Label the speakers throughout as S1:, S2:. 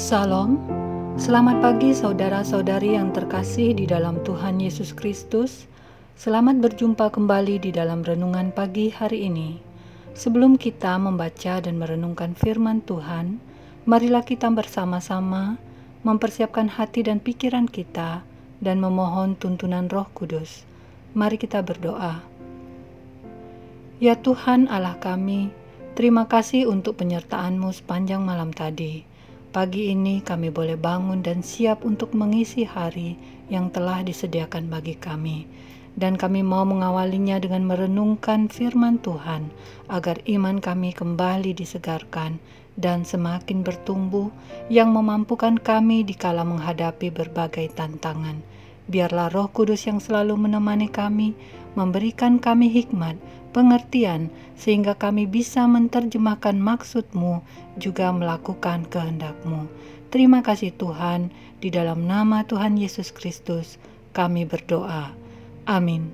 S1: Salam, selamat pagi saudara-saudari yang terkasih di dalam Tuhan Yesus Kristus. Selamat berjumpa kembali di dalam renungan pagi hari ini. Sebelum kita membaca dan merenungkan firman Tuhan, marilah kita bersama-sama mempersiapkan hati dan pikiran kita dan memohon tuntunan Roh Kudus. Mari kita berdoa. Ya Tuhan Allah kami, terima kasih untuk penyertaan-Mu sepanjang malam tadi. Pagi ini kami boleh bangun dan siap untuk mengisi hari yang telah disediakan bagi kami. Dan kami mau mengawalinya dengan merenungkan firman Tuhan, agar iman kami kembali disegarkan dan semakin bertumbuh, yang memampukan kami dikala menghadapi berbagai tantangan. Biarlah Roh Kudus yang selalu menemani kami, memberikan kami hikmat, pengertian, sehingga kami bisa menerjemahkan maksud-Mu, juga melakukan kehendak-Mu. Terima kasih Tuhan, di dalam nama Tuhan Yesus Kristus kami berdoa. Amin.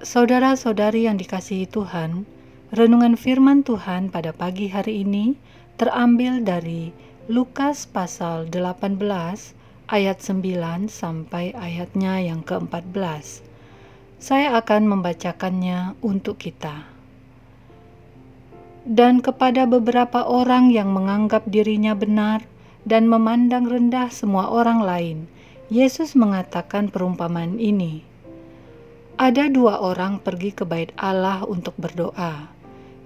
S1: Saudara-saudari yang dikasihi Tuhan, renungan firman Tuhan pada pagi hari ini terambil dari Lukas pasal 18 ayat 9 sampai ayatnya yang ke-14. Saya akan membacakannya untuk kita. Dan kepada beberapa orang yang menganggap dirinya benar dan memandang rendah semua orang lain, Yesus mengatakan perumpamaan ini. Ada dua orang pergi ke bait Allah untuk berdoa.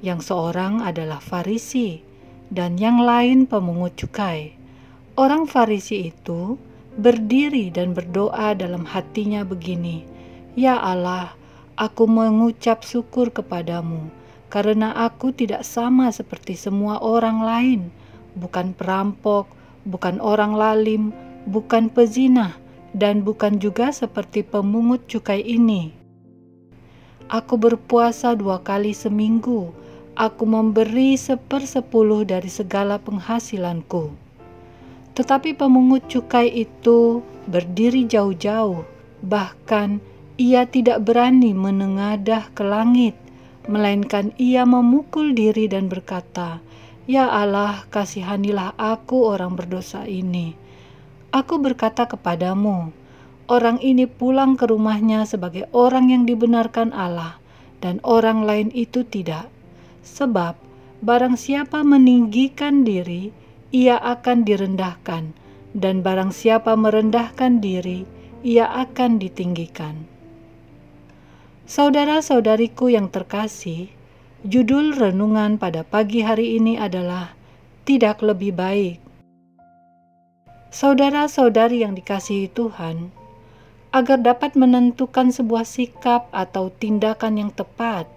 S1: Yang seorang adalah Farisi dan yang lain pemungut cukai. Orang Farisi itu berdiri dan berdoa dalam hatinya begini, "Ya Allah, aku mengucap syukur kepadamu, karena aku tidak sama seperti semua orang lain, bukan perampok, bukan orang lalim, bukan pezina, dan bukan juga seperti pemungut cukai ini. Aku berpuasa 2 kali seminggu, aku memberi 1/10 dari segala penghasilanku." Tetapi pemungut cukai itu berdiri jauh-jauh, bahkan ia tidak berani menengadah ke langit, melainkan ia memukul diri dan berkata, "Ya Allah, kasihanilah aku orang berdosa ini." Aku berkata kepadamu, orang ini pulang ke rumahnya sebagai orang yang dibenarkan Allah, dan orang lain itu tidak. Sebab barang siapa meninggikan diri, ia akan direndahkan, dan barang siapa merendahkan diri, ia akan ditinggikan. Saudara-saudariku yang terkasih, judul renungan pada pagi hari ini adalah Tidak Lebih Baik. Saudara-saudari yang dikasihi Tuhan, agar dapat menentukan sebuah sikap atau tindakan yang tepat,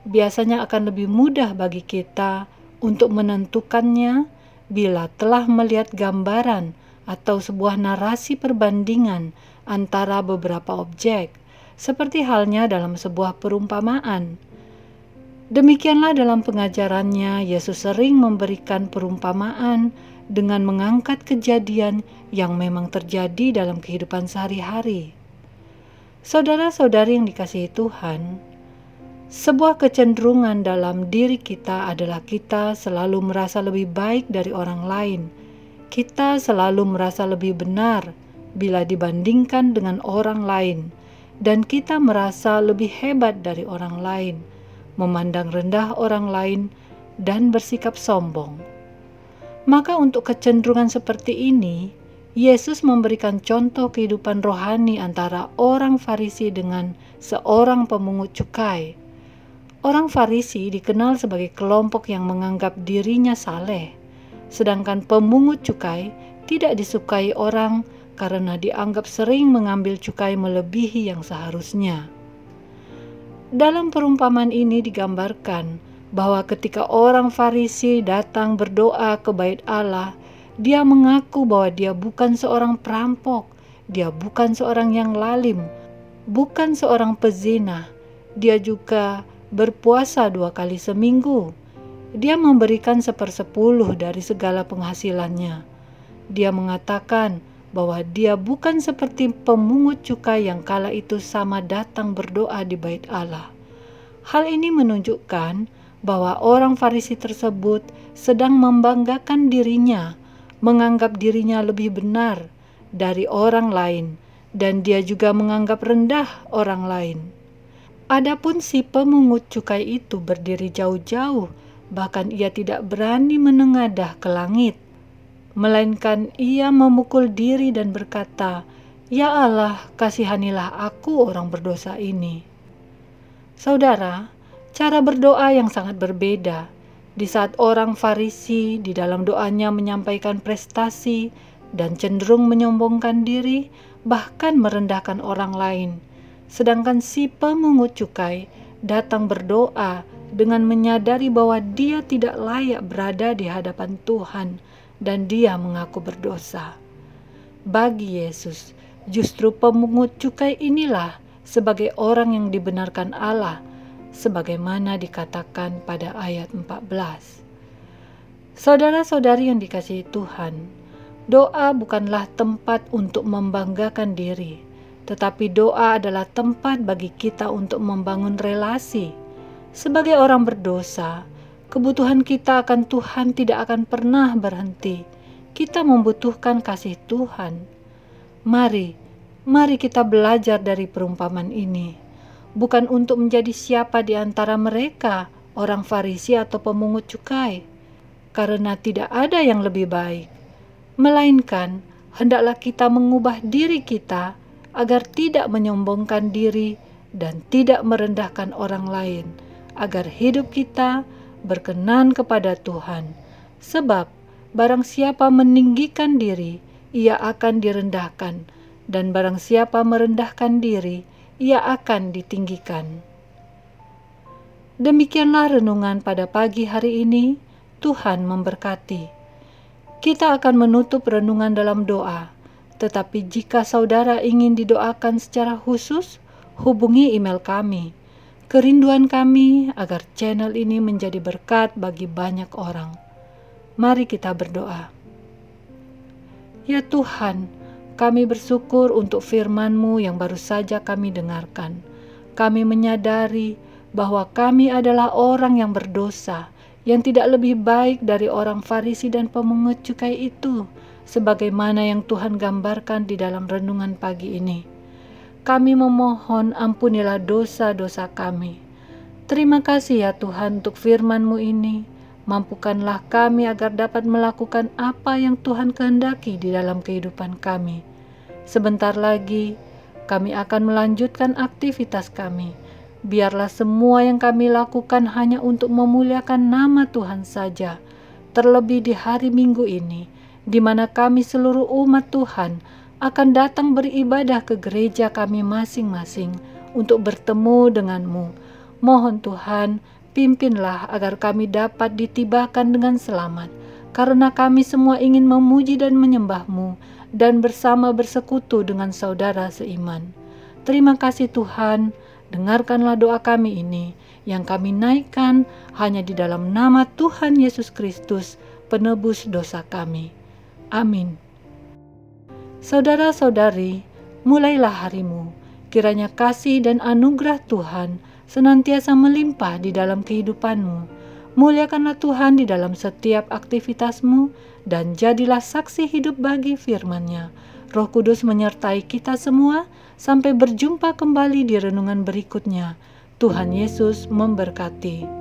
S1: biasanya akan lebih mudah bagi kita untuk menentukannya bila telah melihat gambaran atau sebuah narasi perbandingan antara beberapa objek, seperti halnya dalam sebuah perumpamaan. Demikianlah dalam pengajarannya, Yesus sering memberikan perumpamaan dengan mengangkat kejadian yang memang terjadi dalam kehidupan sehari-hari. Saudara-saudari yang dikasihi Tuhan, sebuah kecenderungan dalam diri kita adalah kita selalu merasa lebih baik dari orang lain. Kita selalu merasa lebih benar bila dibandingkan dengan orang lain, dan kita merasa lebih hebat dari orang lain, memandang rendah orang lain, dan bersikap sombong. Maka untuk kecenderungan seperti ini, Yesus memberikan contoh kehidupan rohani antara orang Farisi dengan seorang pemungut cukai. Orang Farisi dikenal sebagai kelompok yang menganggap dirinya saleh, sedangkan pemungut cukai tidak disukai orang karena dianggap sering mengambil cukai melebihi yang seharusnya. Dalam perumpamaan ini digambarkan bahwa ketika orang Farisi datang berdoa ke bait Allah, dia mengaku bahwa dia bukan seorang perampok, dia bukan seorang yang lalim, bukan seorang pezina, dia juga berpuasa 2 kali seminggu. Dia memberikan 1/10 dari segala penghasilannya. Dia mengatakan bahwa dia bukan seperti pemungut cukai yang kala itu sama datang berdoa di bait Allah. Hal ini menunjukkan bahwa orang Farisi tersebut sedang membanggakan dirinya menganggap dirinya lebih benar dari orang lain, dan dia juga menganggap rendah orang lain. Adapun si pemungut cukai itu berdiri jauh-jauh, bahkan ia tidak berani menengadah ke langit, melainkan ia memukul diri dan berkata, "Ya Allah, kasihanilah aku orang berdosa ini." Saudara, cara berdoa yang sangat berbeda. Di saat orang Farisi di dalam doanya menyampaikan prestasi dan cenderung menyombongkan diri, bahkan merendahkan orang lain. Sedangkan si pemungut cukai datang berdoa dengan menyadari bahwa dia tidak layak berada di hadapan Tuhan dan dia mengaku berdosa. Bagi Yesus, justru pemungut cukai inilah sebagai orang yang dibenarkan Allah, sebagaimana dikatakan pada ayat 14. Saudara-saudari yang dikasihi Tuhan, doa bukanlah tempat untuk membanggakan diri, tetapi doa adalah tempat bagi kita untuk membangun relasi. Sebagai orang berdosa, kebutuhan kita akan Tuhan tidak akan pernah berhenti. Kita membutuhkan kasih Tuhan. Mari kita belajar dari perumpamaan ini, bukan untuk menjadi siapa di antara mereka, orang Farisi atau pemungut cukai, karena tidak ada yang lebih baik, melainkan hendaklah kita mengubah diri kita agar tidak menyombongkan diri dan tidak merendahkan orang lain, agar hidup kita berkenan kepada Tuhan. Sebab barang siapa meninggikan diri, ia akan direndahkan, dan barang siapa merendahkan diri, ia akan ditinggikan. Demikianlah renungan pada pagi hari ini. Tuhan memberkati. Kita akan menutup renungan dalam doa, tetapi jika saudara ingin didoakan secara khusus, hubungi email kami. Kerinduan kami agar channel ini menjadi berkat bagi banyak orang. Mari kita berdoa. Ya Tuhan, kami bersyukur untuk firman-Mu yang baru saja kami dengarkan. Kami menyadari bahwa kami adalah orang yang berdosa, yang tidak lebih baik dari orang Farisi dan pemungut cukai itu, sebagaimana yang Tuhan gambarkan di dalam renungan pagi ini. Kami memohon ampunilah dosa-dosa kami. Terima kasih ya Tuhan untuk firman-Mu ini. Mampukanlah kami agar dapat melakukan apa yang Tuhan kehendaki di dalam kehidupan kami. Sebentar lagi, kami akan melanjutkan aktivitas kami. Biarlah semua yang kami lakukan hanya untuk memuliakan nama Tuhan saja. Terlebih di hari Minggu ini, di mana kami seluruh umat Tuhan akan datang beribadah ke gereja kami masing-masing untuk bertemu denganmu. Mohon Tuhan, pimpinlah agar kami dapat ditibakan dengan selamat, karena kami semua ingin memuji dan menyembah-Mu dan bersama bersekutu dengan saudara seiman. Terima kasih Tuhan, dengarkanlah doa kami ini yang kami naikkan hanya di dalam nama Tuhan Yesus Kristus, penebus dosa kami. Amin. Saudara-saudari, mulailah harimu. Kiranya kasih dan anugerah Tuhan senantiasa melimpah di dalam kehidupanmu. Muliakanlah Tuhan di dalam setiap aktivitasmu dan jadilah saksi hidup bagi firman-Nya. Roh Kudus menyertai kita semua sampai berjumpa kembali di renungan berikutnya. Tuhan Yesus memberkati.